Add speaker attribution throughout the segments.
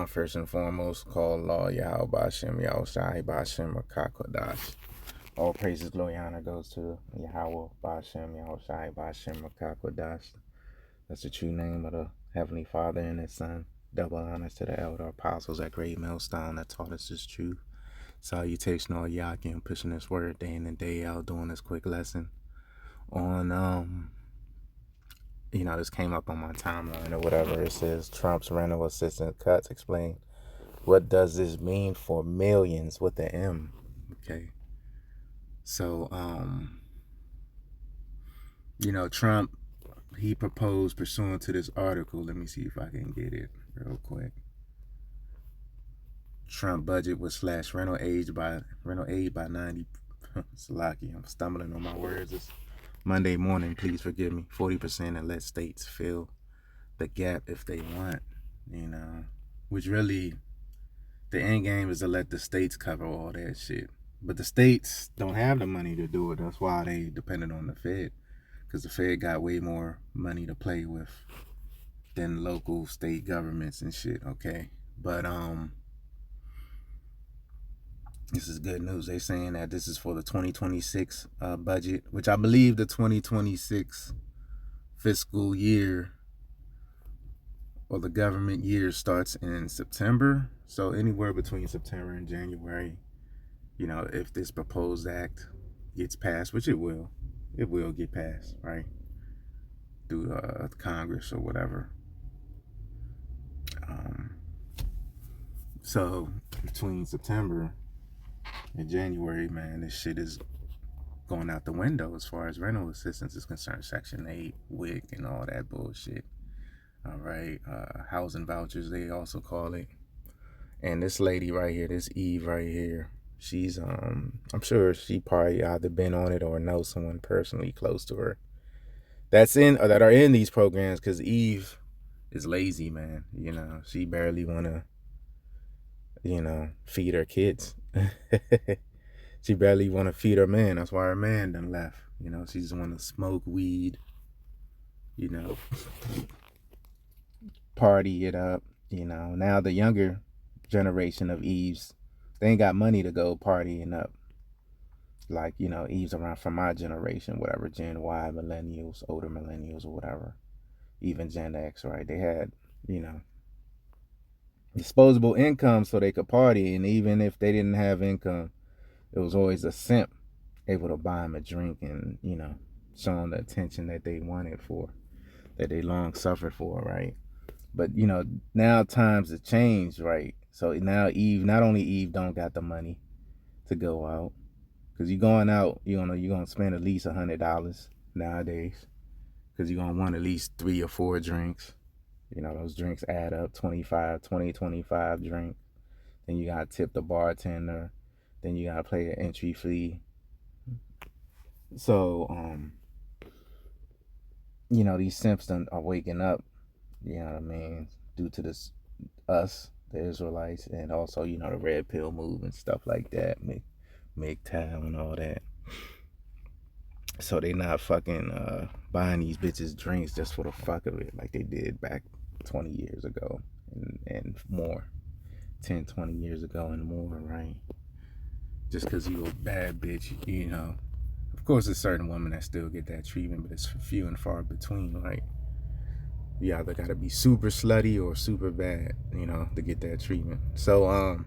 Speaker 1: First and foremost, call Allah Yahweh Bashem, Yahushai Bashem, Makakodash. All praises, glory, honor goes to Yahweh Bashem, Yahushai Bashem, Makakodash. That's the true name of the Heavenly Father and His Son. Double honors to the elder apostles at Great Millstone that taught us this truth. Salutation all Yakin pushing this word day in and day out, doing this quick lesson on this came up on my timeline or whatever. It says Trump's rental assistance cuts. Explain what does this mean for millions with the M. Okay. So Trump, he proposed pursuant to this article. Let me see if I can get it real quick. Trump budget would slash rental aid by 90. Salaki, I'm stumbling on my words. It's Monday morning, please forgive me. 40% and let states fill the gap if they want, which really the end game is to let the states cover all that shit. But the states don't have the money to do it. That's why they depended on the Fed, because the Fed got way more money to play with than local state governments and shit. Okay, but this is good news. They're saying that this is for the 2026 budget, which I believe the 2026 fiscal year or the government year starts in September. So anywhere between September and January, if this proposed act gets passed, which it will get passed, right, through Congress or whatever. So between September and January, man, this shit is going out the window as far as rental assistance is concerned. Section 8, WIC, and all that bullshit. All right, housing vouchers, they also call it. And this lady right here, this Eve right here, she's I'm sure she probably either been on it or knows someone personally close to her that's in or that are in these programs, because Eve is lazy, man. She barely wanna feed her kids. She barely wanna feed her man. That's why her man done left. She just wanna smoke weed, party it up. Now the younger generation of Eves, they ain't got money to go partying up. Like, Eve's around from my generation, whatever, Gen Y, millennials, older millennials, or whatever, even Gen X, right? They had, disposable income so they could party. And even if they didn't have income, it was always a simp able to buy them a drink and, show them the attention that they wanted for, that they long suffered for, right? But, now times have changed, right? So now Eve, not only Eve don't got the money to go out, because you're going out, you're going to spend at least $100 nowadays, because you're going to want at least 3 or 4 drinks. Those drinks add up, 25 drink. Then you got to tip the bartender. Then you got to pay an entry fee. So, these simps are waking up, you know what I mean, due to this, us, the Israelites, and also, the red pill movement, stuff like that, MGTOW and all that. So they not fucking buying these bitches drinks just for the fuck of it, like they did back 20 years ago and more. 10, 20 years ago and more, right? Just because you a bad bitch, Of course, there's certain women that still get that treatment, but it's few and far between, right? You either got to be super slutty or super bad, to get that treatment. So,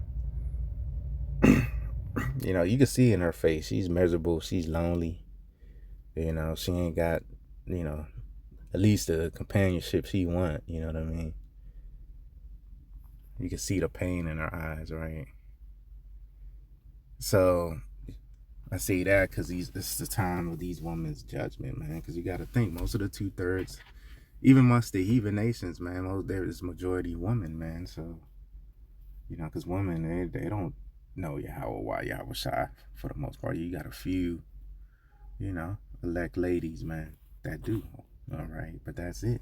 Speaker 1: you can see in her face, she's miserable, she's lonely. She ain't got, at least the companionship she want, you know what I mean? You can see the pain in her eyes, right? So I say that because this is the time of these women's judgment, man. Because you got to think, most of the 2/3, even amongst the heathen nations, man, there is majority women, man. So, because women, they don't know Yahweh, why Yahweh Shai for the most part. You got a few, elect ladies, man, that do. All right, but that's it.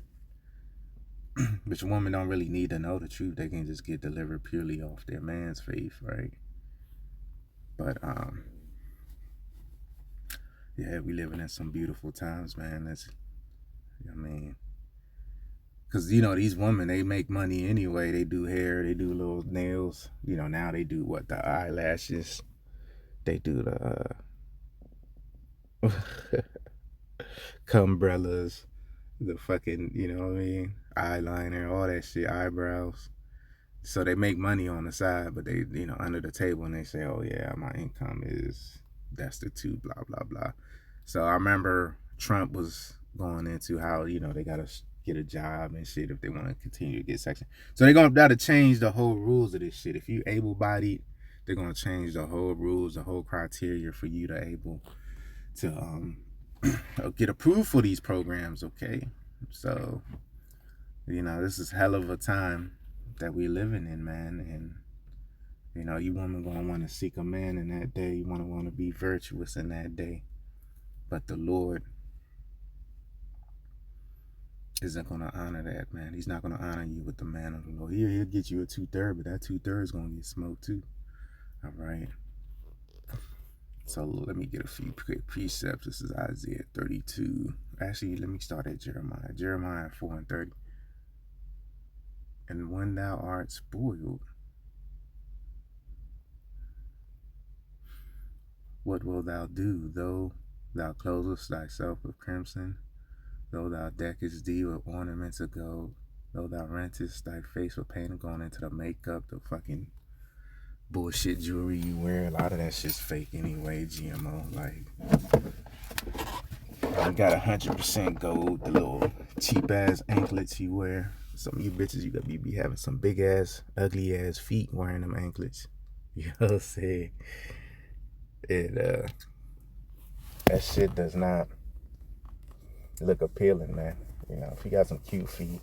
Speaker 1: But your woman don't really need to know the truth. They can just get delivered purely off their man's faith, right? But yeah, we living in some beautiful times, man. Because, you know, these women, they make money anyway. They do hair, they do little nails. You know, now they do what? The eyelashes. They do the umbrellas, the fucking, you know what I mean? Eyeliner, all that shit, eyebrows. So they make money on the side, but they, you know, under the table and they say, oh, yeah, my income is destitute, blah, blah, blah. So I remember Trump was going into how, you know, they got to get a job and shit if they want to continue to get section. So they're going to have to change the whole rules of this shit. If you able-bodied, they're going to change the whole rules, the whole criteria for you to able to get approved for these programs, okay? So, you know, this is hell of a time that we're living in, man. And, you know, you women going to want to seek a man in that day. You want to be virtuous in that day. But the Lord isn't going to honor that, man. He's not going to honor you with the man of the Lord. He'll get you a 2/3, but that 2/3 is going to get smoked too. All right. So let me get a few precepts. This is Isaiah 32. Actually, let me start at Jeremiah. Jeremiah 4:30. And when thou art spoiled, what wilt thou do? Though thou clothest thyself with crimson, though thou deckest thee with ornaments of gold, though thou rentest thy face with paint, going into the makeup, the fucking bullshit jewelry you wear. A lot of that shit's fake anyway, GMO. Like, I got 100% gold, the little cheap ass anklets you wear. Some of you bitches, you gotta be having some big ass, ugly ass feet wearing them anklets. You know what I'm saying? That shit does not look appealing, man. You know, if you got some cute feet,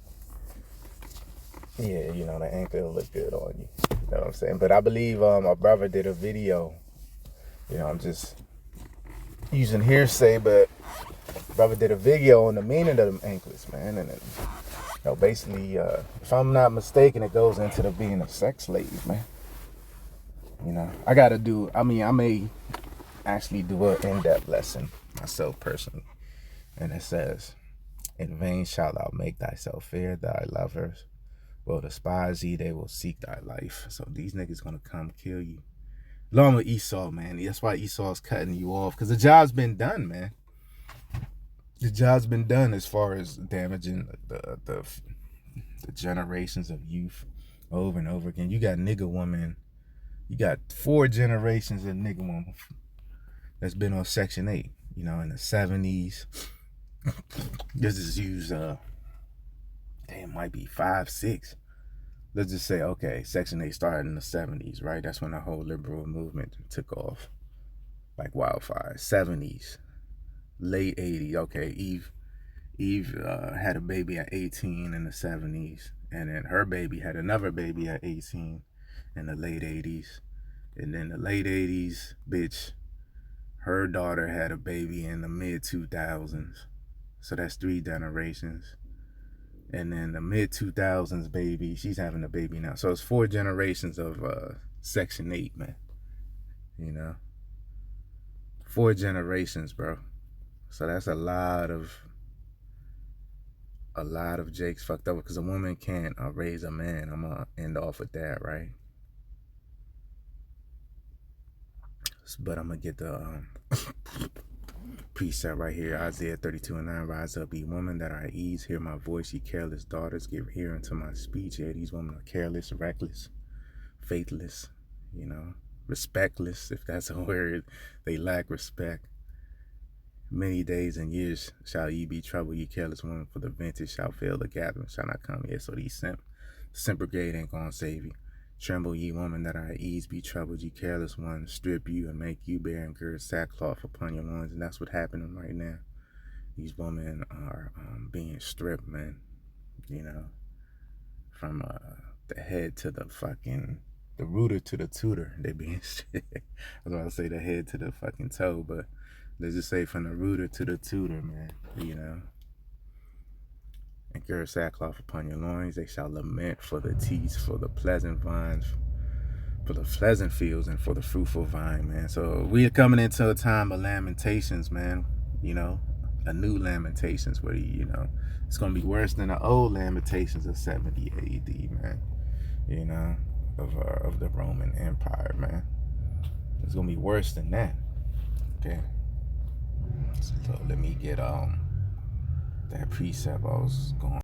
Speaker 1: yeah, you know, the ankle will look good on you. You know what I'm saying? But I believe my brother did a video. You know, I'm just using hearsay, but brother did a video on the meaning of them anklets, man. And, you know, basically, if I'm not mistaken, it goes into the being a sex slave, man. You know, I may actually do an in-depth lesson myself personally. And it says, in vain shalt thou make thyself fear, thy lovers will despise thee, they will seek thy life. So these niggas gonna come kill you. Along with Esau, man. That's why Esau's cutting you off, because the job's been done, man. The job's been done as far as damaging the generations of youth over and over again. You got nigga woman. You got 4 generations of nigga woman that's been on Section 8, you know, in the 70s. Let's just use, it might be 5, 6. Let's just say, okay, Section 8 started in the 70s, right? That's when the whole liberal movement took off like wildfire. 70s, late 80s. Okay, Eve had a baby at 18 in the 70s, and then her baby had another baby at 18 in the late 80s. And then the late 80s, bitch, her daughter had a baby in the mid 2000s. So that's 3 generations. And then the mid 2000s baby, she's having a baby now. So it's 4 generations of Section 8, man. You know, 4 generations, bro. So that's a lot of Jakes fucked up, because a woman can't raise a man. I'm gonna end off with that, right? But I'm gonna get the precept right here. Isaiah 32:9. Rise up, ye women that are at ease, hear my voice, ye careless daughters, give ear unto my speech. Yeah, these women are careless, reckless, faithless, you know, respectless, if that's a word. They lack respect. Many days and years shall ye be troubled, ye careless women, for the vintage shall fail, the gathering shall not come. Yeah, so these simp brigade ain't gonna save you. Tremble, ye women that are at ease, be troubled, ye careless ones, strip you and make you bear and gird sackcloth upon your loins. And that's what's happening right now. These women are being stripped, man. You know, from the head to the rooter to the tutor. They being stripped. I was about to say the head to the fucking toe, but let's just say from the rooter to the tutor, man. You know. And gird sackcloth upon your loins, they shall lament for the teats, for the pleasant vines, for the pleasant fields, and for the fruitful vine, man. So we are coming into a time of lamentations, man. You know, a new Lamentations where you know it's gonna be worse than the old Lamentations of 70 AD, man. You know, of the Roman Empire, man. It's gonna be worse than that. Okay. So let me get that precept I was going